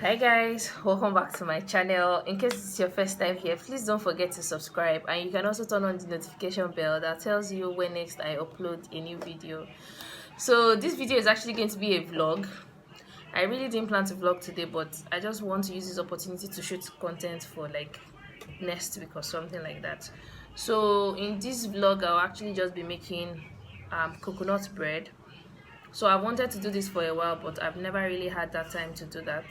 Hi guys, welcome back to my channel. In case it's your first time here, please don't forget to subscribe, and you can also turn on the notification bell that tells you when next I upload a new video. So this video is actually going to be a vlog. I really didn't plan to vlog today, but I just want to use this opportunity to shoot content for like next week or something like that. So in this vlog, I'll actually just be making coconut bread. So I wanted to do this for a while, but I've never really had that time to do that.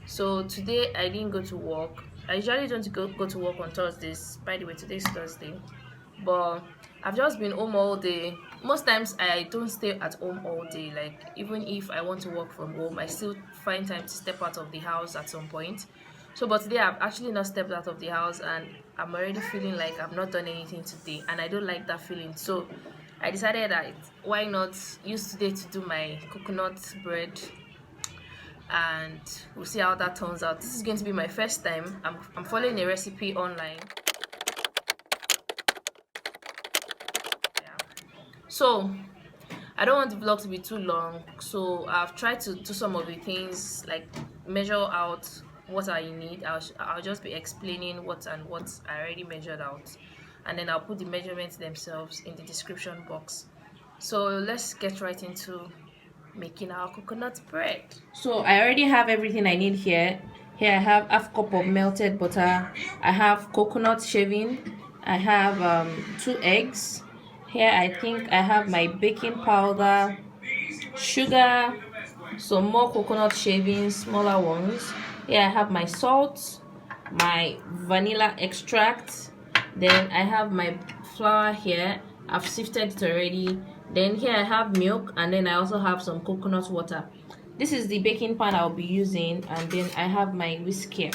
So today I didn't go to work. I usually don't go to work on Thursdays. By the way, today's Thursday. But I've just been home all day. Most times I don't stay at home all day. Like even if I want to work from home, I still find time to step out of the house at some point. So but today I've actually not stepped out of the house, and I'm already feeling like I've not done anything today, and I don't like that feeling. So I decided that why not use today to do my coconut bread, and we'll see how that turns out. This is going to be my first time. I'm following a recipe online. Yeah. So I don't want the vlog to be too long, so I've tried to do some of the things like measure out what I need. I'll just be explaining what I already measured out, and then I'll put the measurements themselves in the description box. So let's get right into making our coconut bread. So I already have everything I need here. Here I have half cup of melted butter. I have coconut shaving. I have 2 eggs. Here I think I have my baking powder, sugar, some more coconut shavings, smaller ones. Here I have my salt, my vanilla extract. Then I have my flour here. I've sifted it already. Then here I have milk, and then I also have some coconut water. This is the baking pan I'll be using, and then I have my whisk here.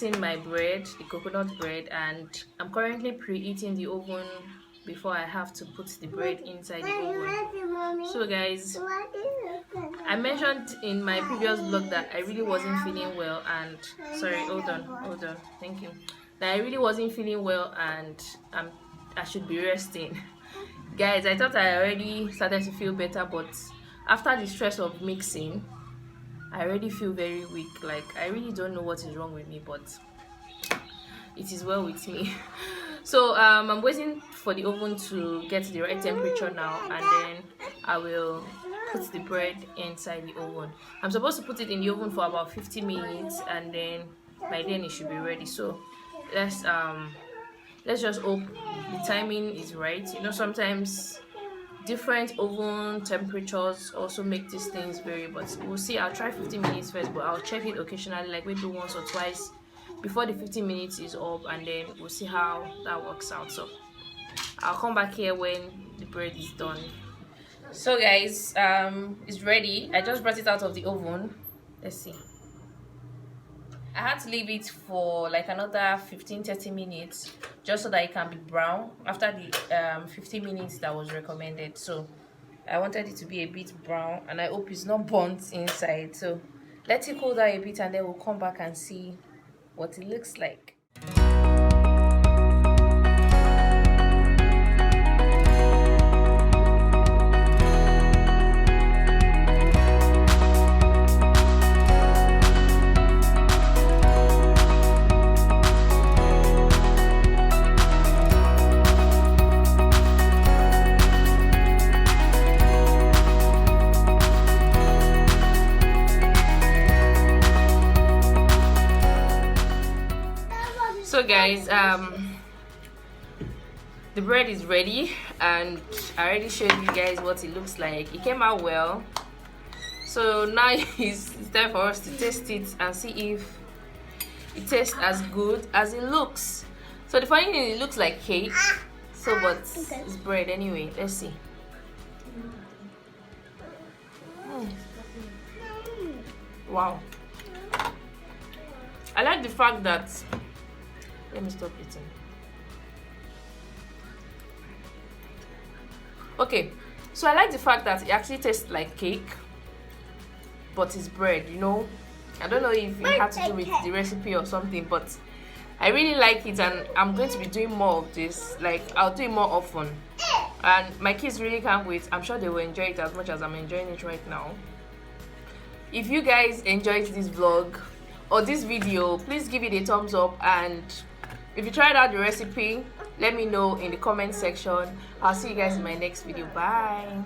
mixing my bread, the coconut bread, and I'm currently preheating the oven before I have to put the bread inside the oven. So guys, I mentioned in my previous vlog that I really wasn't feeling well, and sorry, hold on, thank you, that I really wasn't feeling well and I should be resting. Guys, I thought I already started to feel better, but after the stress of mixing, I already feel very weak. Like, I really don't know what is wrong with me, but it is well with me. So I'm waiting for the oven to get the right temperature now, and then I will put the bread inside the oven. I'm supposed to put it in the oven for about 50 minutes, and then by then it should be ready. So let's just hope the timing is right. You know, sometimes different oven temperatures also make these things vary, but we'll see. I'll try 15 minutes first, but I'll check it occasionally, like maybe once or twice before the 15 minutes is up, and then we'll see how that works out. So I'll come back here when the bread is done. So guys, it's ready. I just brought it out of the oven. Let's see. I had to leave it for like another 15-30 minutes just so that it can be brown after the 15 minutes that was recommended. So I wanted it to be a bit brown, and I hope it's not burnt inside. So let it cool down a bit, and then we'll come back and see what it looks like. So guys, the bread is ready, and I already showed you guys what it looks like. It came out well. So now it's time for us to taste it and see if it tastes as good as it looks. So the funny thing, it looks like cake, so but it's bread anyway. Let's see. Wow, I like the fact that, let me stop eating. Okay, so I like the fact that it actually tastes like cake, but it's bread, you know. I don't know if it had to do with the recipe or something, but I really like it, and I'm going to be doing more of this. Like, I'll do it more often, and my kids really can't wait. I'm sure they will enjoy it as much as I'm enjoying it right now. If you guys enjoyed this vlog or this video, please give it a thumbs up, and if you tried out the recipe, let me know in the comment section. I'll see you guys in my next video. Bye.